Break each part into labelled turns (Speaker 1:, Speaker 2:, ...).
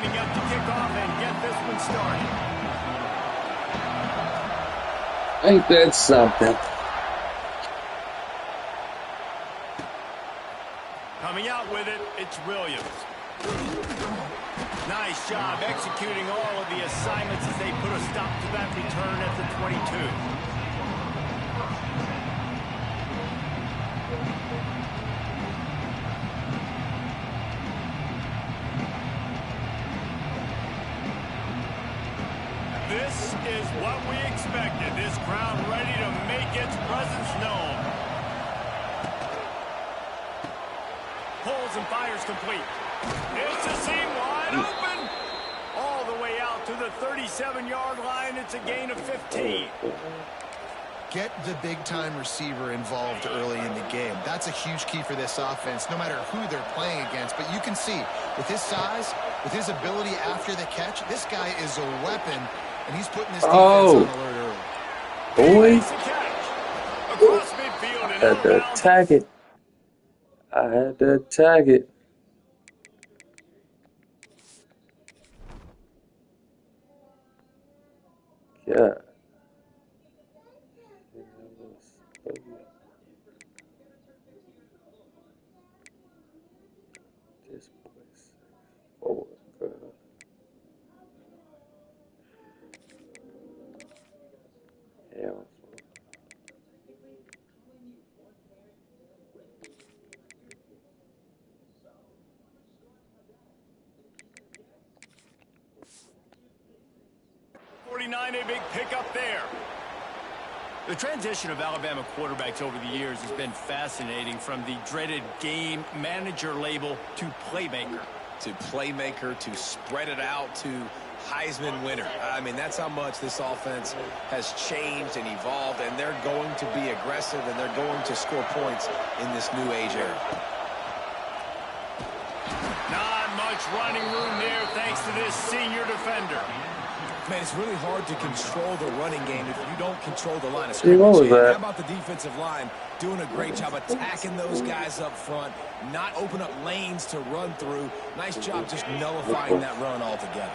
Speaker 1: lining up to kick off and get this one started.
Speaker 2: Ain't that something?
Speaker 1: Coming out with it, it's Williams. Nice job executing all of the assignments as they put a stop to that return at the 22. This is what we expected. This crowd ready to make its presence known. Pulls and fires complete. It's a seam wide open. All the way out to the 37-yard line. It's a gain of 15.
Speaker 3: Get the big-time receiver involved early in the game. That's a huge key for this offense, no matter who they're playing against. But you can see, with his size, with his ability after the catch, this guy is a weapon, and he's putting this defense on alert early.
Speaker 2: Boy.
Speaker 1: Across midfield and
Speaker 2: I had to attack it. I had to attack it. Yeah. This place forward, bro. Hell.
Speaker 1: 49, a big pickup there. The transition of Alabama quarterbacks over the years has been fascinating, from the dreaded game manager label to playmaker.
Speaker 4: To spread it out to Heisman winner. I mean, that's how much this offense has changed and evolved, and they're going to be aggressive, and they're going to score points in this new age era.
Speaker 1: Not much running room there thanks to this senior defender.
Speaker 4: Man, it's really hard to control the running game if you don't control the line of scrimmage. How about the defensive line doing a great job attacking those guys up front, not open up lanes to run through. Nice job just nullifying that run altogether.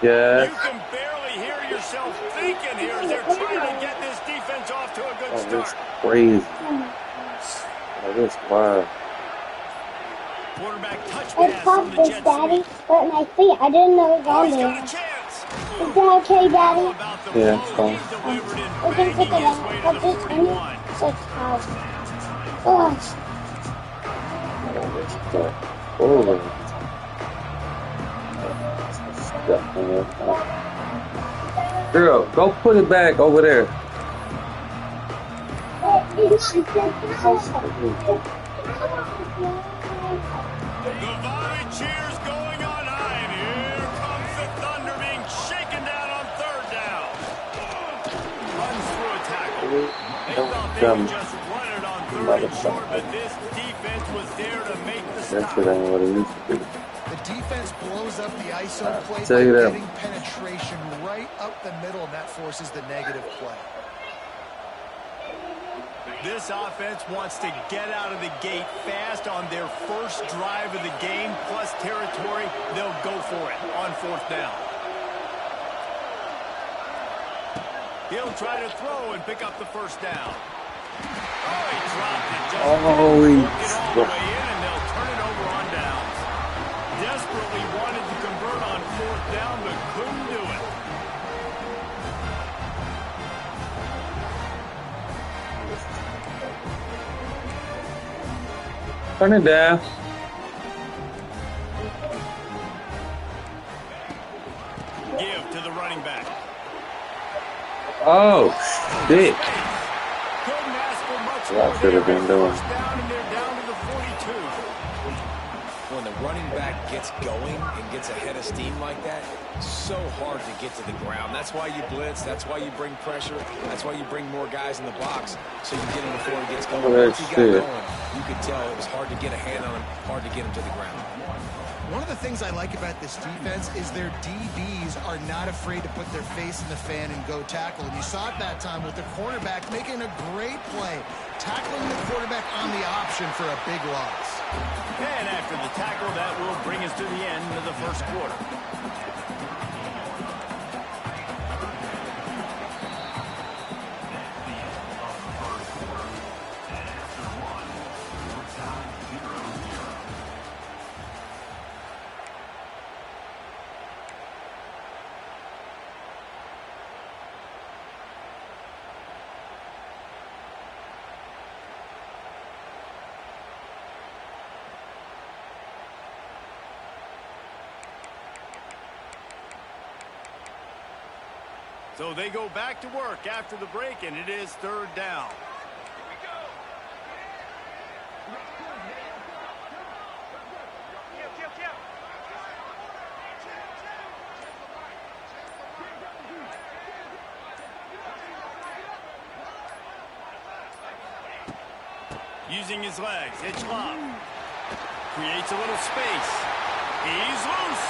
Speaker 2: Yeah.
Speaker 1: You can barely hear yourself thinking here as they're trying to get this defense off to a good start.
Speaker 2: That's crazy. That's wild.
Speaker 1: Quarterback touch
Speaker 5: I
Speaker 1: pass from
Speaker 5: popped
Speaker 1: the
Speaker 5: this,
Speaker 1: jet
Speaker 5: Daddy,
Speaker 1: sweep.
Speaker 5: but my feet, I didn't know it was on
Speaker 1: He's
Speaker 5: there.
Speaker 1: got a chance.
Speaker 5: Is that okay, Daddy?
Speaker 2: Yeah, it's fine.
Speaker 5: We can pick it up. Put this in it. 6,000. Ugh.
Speaker 2: Girl, go put it back over there.
Speaker 1: The Valley cheers going on high, and here comes the Thunder being shaken down on third down. Runs through a tackle. They thought they would just run it on third and short, but this defense was there to make the stop.
Speaker 3: The defense blows up the ISO play by getting penetration right up the middle, and that forces the negative play.
Speaker 1: This offense wants to get out of the gate fast on their first drive of the game, plus territory. They'll go for it on fourth down. He'll try to throw and pick up the first down. Oh, he dropped it. Just get it all the way in, and they'll turn it over on downs. Desperately wanted to convert on fourth down, but couldn't do it.
Speaker 2: Turn it down.
Speaker 1: Give to the running back.
Speaker 2: Oh, shit.
Speaker 1: Couldn't ask for much
Speaker 2: Well, I should have been doing.
Speaker 1: First down, and they're down to the 42.
Speaker 4: When the running back gets going and gets a head of steam like that, so hard to get to the ground. That's why you blitz. That's why you bring pressure. That's why you bring more guys in the box so you get him before he gets going. Once he got going, you could tell it was hard to get a hand on him, hard to get him to the ground.
Speaker 3: One of the things I like about this defense is their DBs are not afraid to put their face in the fan and go tackle. And you saw it that time with the cornerback making a great play, tackling the quarterback on the option for a big loss.
Speaker 1: And after the tackle, that will bring us to the end of the the first quarter. So they go back to work after the break, and it is third down. Using his legs, it's Love. Creates a little space. He's loose.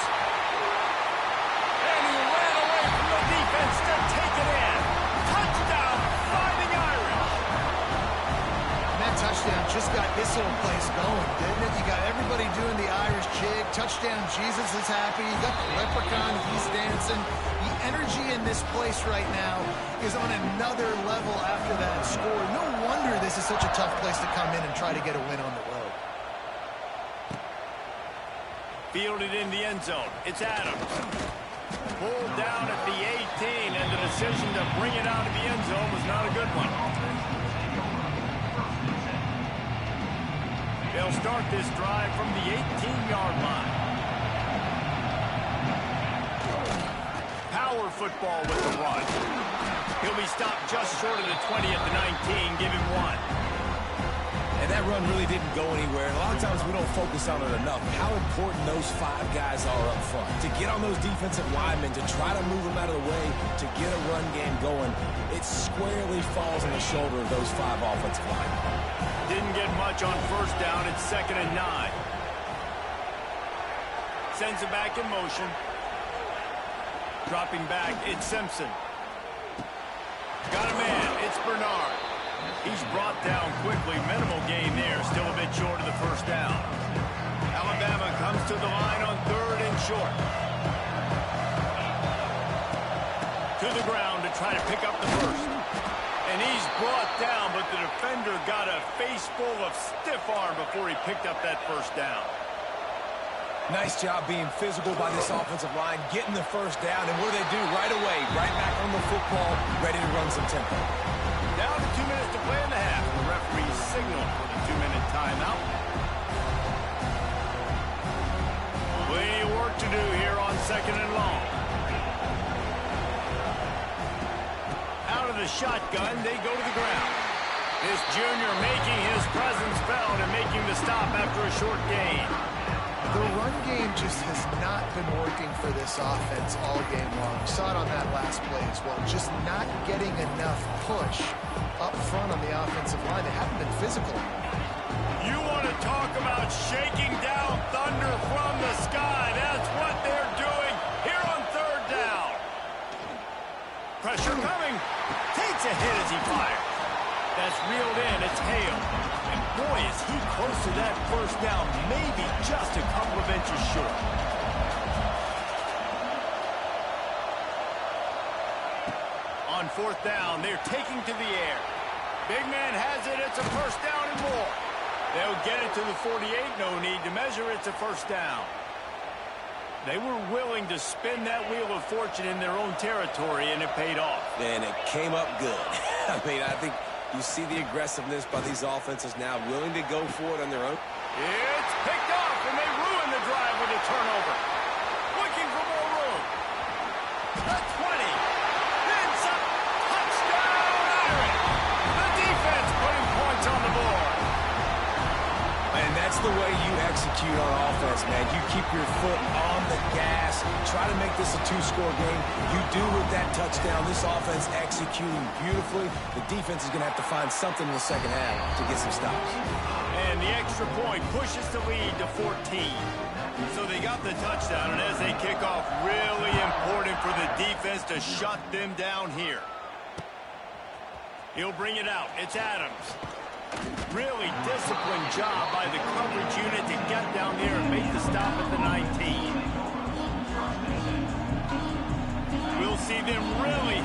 Speaker 1: And he ran away from the defense to take it in. Touchdown, Fighting Irish.
Speaker 3: And that touchdown just got this little place going, didn't it? You got everybody doing the Irish jig. Touchdown, Jesus is happy. You got the leprechaun, he's dancing. The energy in this place right now is on another level after that score. No wonder this is such a tough place to come in and try to get a win on the road.
Speaker 1: Fielded in the end zone. It's Adams. Pulled down at the 18, and the decision to bring it out of the end zone was not a good one. They'll start this drive from the 18-yard line. Power football with the run. He'll be stopped just short of the 20 at the 19, give him 1.
Speaker 4: And that run really didn't go anywhere. And a lot of times we don't focus on it enough. How important those 5 guys are up front. To get on those defensive linemen, to try to move them out of the way, to get a run game going, it squarely falls on the shoulder of those 5 offensive linemen.
Speaker 1: Didn't get much on first down. It's 2nd and 9. Sends it back in motion. Dropping back, it's Simpson. Got a man, it's Bernard. He's brought down quickly. Minimal gain there. Still a bit short of the first down. Alabama comes to the line on 3rd and short. To the ground to try to pick up the first. And he's brought down, but the defender got a face full of stiff arm before he picked up that first down.
Speaker 4: Nice job being physical by this offensive line, getting the first down, and what do they do right away? Right back on the football, ready to run some tempo.
Speaker 1: Down to 2 minutes to play in the half. The referee signaled for the 2-minute timeout. Plenty of work to do here on 2nd and long. Out of the shotgun, they go to the ground. This junior making his presence felt and making the stop after a short gain.
Speaker 3: The run game just has not been working for this offense all game long. We saw it on that last play as well. Just not getting enough push up front on the offensive line. They haven't been physical.
Speaker 1: You want to talk about shaking down thunder from the sky. That's what they're doing here on 3rd down. Pressure coming. Takes a hit as he fires. That's reeled in. It's Hale. And boy, is he close to that first down. Maybe just a couple of inches short. On 4th down, they're taking to the air. Big man has it. It's a first down and more. They'll get it to the 48. No need to measure. It's a first down. They were willing to spin that wheel of fortune in their own territory, and it paid off.
Speaker 4: And it came up good. I mean, I think you see the aggressiveness by these offenses now, willing to go for it on their own.
Speaker 1: It's picked off, and they ruin the drive with a turnover. Looking for more room. The 20. Then some. Touchdown, Irish. The defense putting points on the board.
Speaker 4: And that's the way you execute on offense, man. You keep your foot on the gas. Try to make this a 2-score game. You do with that touchdown. This offense executing beautifully. The defense is going to have to find something in the second half to get some stops.
Speaker 1: And the extra point pushes the lead to 14. So they got the touchdown, and as they kick off, really important for the defense to shut them down here. He'll bring it out. It's Adams. Really disciplined job by the coverage unit to get down there and make the stop at the 19.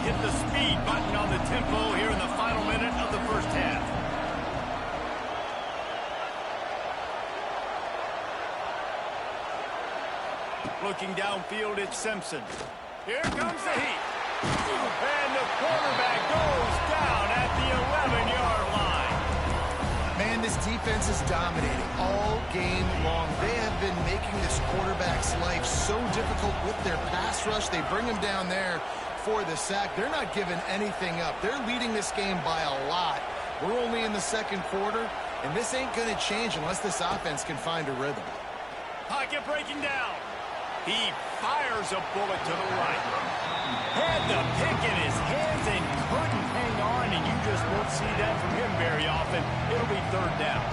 Speaker 1: hit the speed button on the tempo here in the final minute of the first half. Looking downfield, it's Simpson. Here comes the heat. And the quarterback goes down at the 11-yard line.
Speaker 3: Man, this defense is dominating all game long. They have been making this quarterback's life so difficult with their pass rush. They bring him down there for the sack. They're not giving anything up. They're leading this game by a lot. We're only in the second quarter, and this ain't going to change unless this offense can find a rhythm.
Speaker 1: Pocket breaking down. He fires a bullet to the right. Had the pick in his hands and couldn't hang on, and you just won't see that from him very often. It'll be third down.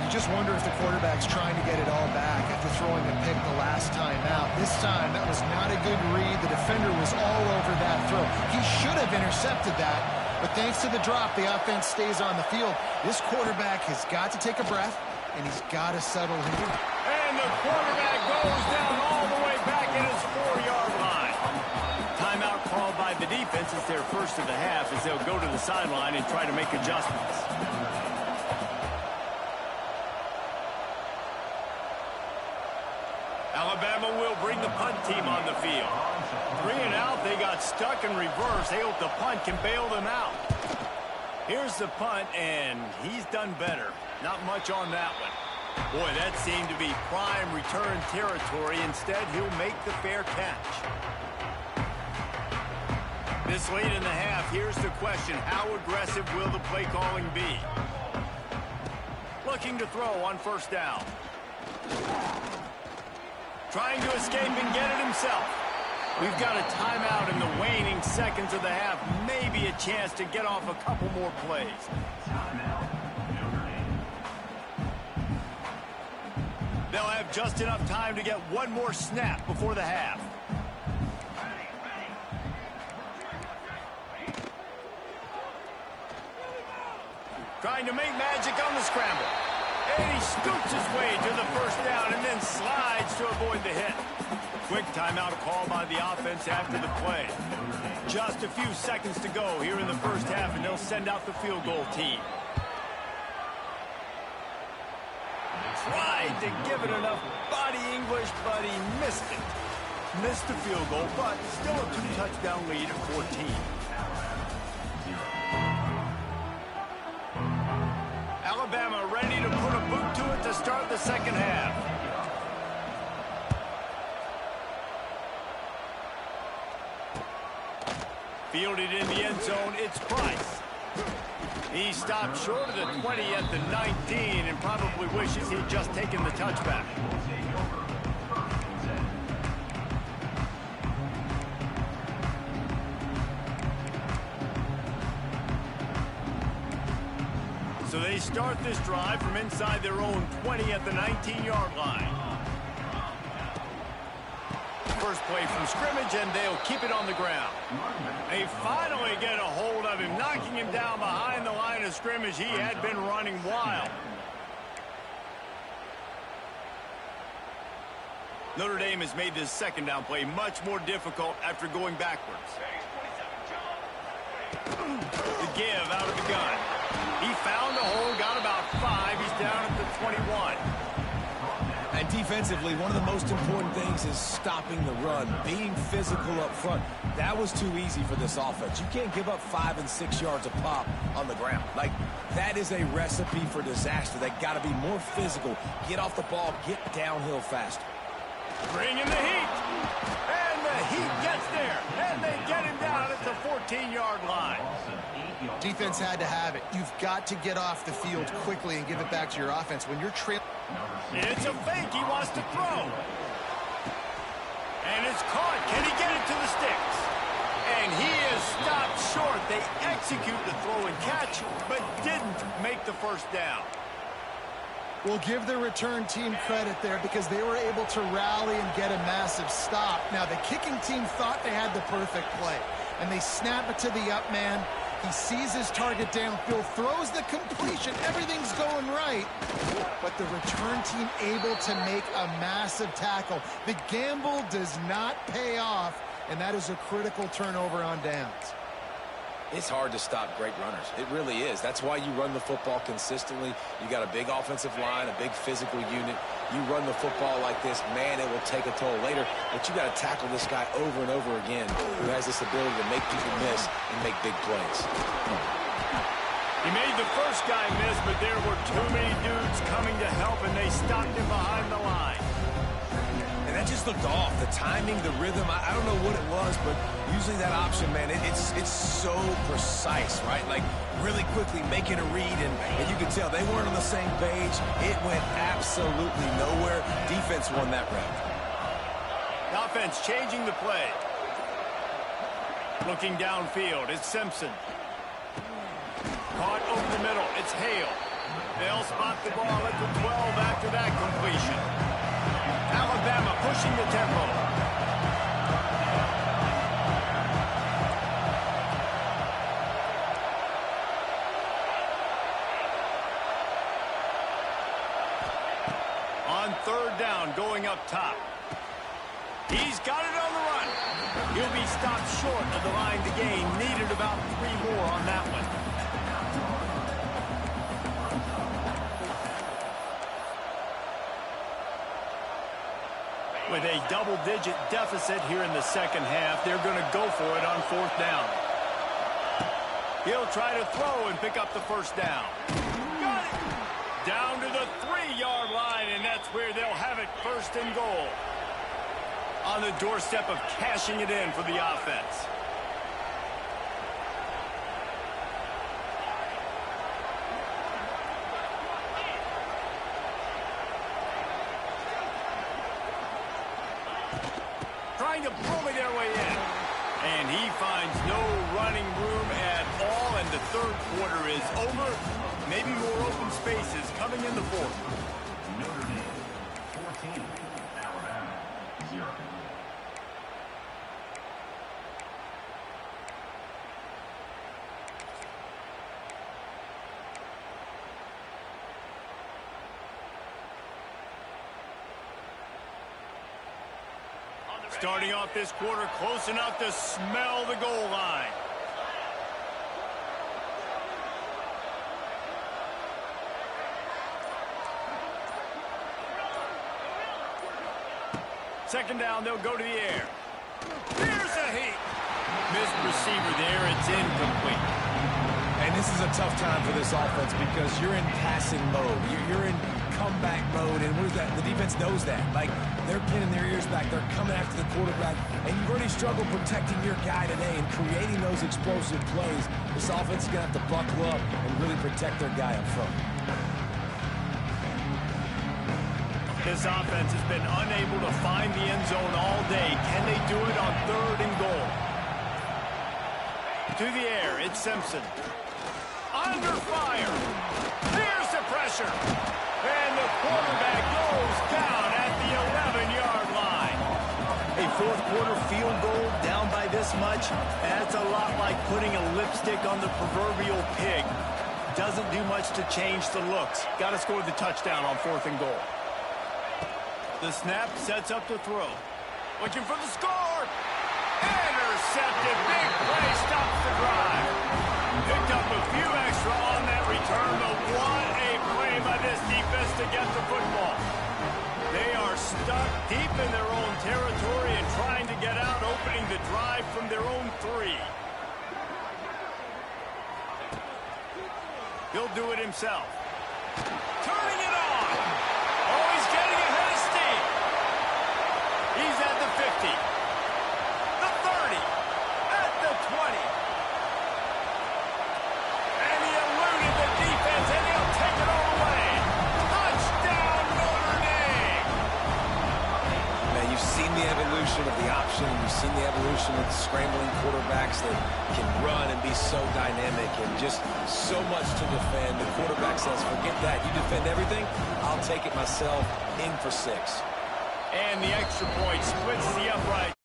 Speaker 3: You just wonder if the quarterback's trying to get it all back after throwing a pick the last time out. This time, that was not a good read. The defender was all over that throw. He should have intercepted that, but thanks to the drop, the offense stays on the field. This quarterback has got to take a breath, and he's got to settle here.
Speaker 1: And the quarterback goes down all the way back at his 4-yard line. Timeout called by the defense. It's their first of the half as they'll go to the sideline and try to make adjustments. Alabama will bring the punt team on the field. 3 and out, they got stuck in reverse. They hope the punt can bail them out. Here's the punt, and he's done better. Not much on that one. Boy, that seemed to be prime return territory. Instead, he'll make the fair catch. This late in the half, here's the question. How aggressive will the play calling be? Looking to throw on first down. Trying to escape and get it himself. We've got a timeout in the waning seconds of the half. Maybe a chance to get off a couple more plays. They'll have just enough time to get one more snap before the half. Trying to make magic on the scramble. And he scoots his way to the first down and then slides to avoid the hit. Quick timeout call by the offense after the play. Just a few seconds to go here in the first half, and they'll send out the field goal team. Tried to give it enough body English, but he missed it. Missed the field goal, but still a 2-touchdown lead at 14. Alabama ready to put a boot to it to start the second half. Fielded in the end zone, it's Price. He stopped short of the 20 at the 19 and probably wishes he'd just taken the touchback. So they start this drive from inside their own 20 at the 19-yard line. First play from scrimmage, and they'll keep it on the ground. They finally get a hold of him, knocking him down behind the line of scrimmage. He had been running wild. Notre Dame has made this second down play much more difficult after going backwards. The give out of the gun. He found a hole, got about 5. He's down at the 21.
Speaker 4: And defensively, one of the most important things is stopping the run, being physical up front. That was too easy for this offense. You can't give up 5 and 6 yards a pop on the ground. Like, that is a recipe for disaster. They got to be more physical, get off the ball, get downhill faster.
Speaker 1: Bring in the heat. And the heat gets there. And they get him down at the 14-yard line.
Speaker 3: Defense had to have it. You've got to get off the field quickly and give it back to your offense. When you're trailing...
Speaker 1: It's a fake. He wants to throw. And it's caught. Can he get it to the sticks? And he is stopped short. They execute the throw and catch, but didn't make the first down.
Speaker 3: We'll give the return team credit there because they were able to rally and get a massive stop. Now, the kicking team thought they had the perfect play, and they snap it to the up man. He sees his target downfield, throws the completion. Everything's going right. But the return team able to make a massive tackle. The gamble does not pay off and that is a critical turnover on downs.
Speaker 4: It's hard to stop great runners. It really is. That's why you run the football consistently. You got a big offensive line, a big physical unit. You run the football like this, man, it will take a toll later. But you got to tackle this guy over and over again who has this ability to make people miss and make big plays.
Speaker 1: He made the first guy miss, but there were too many dudes coming to help, and they stopped him behind the line.
Speaker 4: And that just looked off. The timing, the rhythm, I don't know what it was, but usually that option, man, it's so precise, right? Like really quickly making a read, and you could tell they weren't on the same page. It went absolutely nowhere. Defense won that round.
Speaker 1: The offense changing the play. Looking downfield, it's Simpson. Caught over the middle, it's Hale. They'll spot the ball at the 12 after that completion. Alabama pushing the tempo. On third down, going up top. He's got it on the run. He'll be stopped short of the line to gain. Needed about 3 more on that one. With a double-digit deficit here in the second half, they're going to go for it on fourth down. He'll try to throw and pick up the first down. Got it! Down to the 3-yard line, and that's where they'll have it, first and goal. On the doorstep of cashing it in for the offense. Trying to bully their way in. And he finds no running room at all, and the third quarter is over. Maybe more open spaces coming in the fourth.
Speaker 6: Notre Dame, 14, Alabama, 0.
Speaker 1: Starting off this quarter close enough to smell the goal line. Second down, they'll go to the air. Here's a heat. Missed receiver there, it's incomplete.
Speaker 4: And this is a tough time for this offense because you're in passing mode. You're in comeback mode, and what is that? The defense knows that. Like, they're pinning their ears back. They're coming after the quarterback, and you've already struggled protecting your guy today and creating those explosive plays. This offense is going to have to buckle up and really protect their guy up front.
Speaker 1: This offense has been unable to find the end zone all day. Can they do it on third and goal? To the air, it's Simpson. Under fire. Here's the pressure. And the quarterback goes down at the 11-yard line. A fourth quarter field goal down by this much, that's a lot like putting a lipstick on the proverbial pig. Doesn't do much to change the looks. Got to score the touchdown on fourth and goal. The snap sets up the throw. Looking for the score. Intercepted. Big play stops the drive. Picked up a few extra on that return, but what a play by this defense to get the football. They are stuck deep in their own territory and trying to get out, opening the drive from their own 3. He'll do it himself. Turning it on. Oh, he's getting ahead of steam. He's at the 50. The 30. At the 20. And he eluded the defense, and he'll take it all away. Touchdown, Notre Dame.
Speaker 4: Now, you've seen the evolution of the option. You've seen the evolution of scrambling quarterbacks that can run and be so dynamic and just so much to defend. The quarterback says, forget that. You defend everything, I'll take it myself. In for 6.
Speaker 1: And the extra point splits the upright.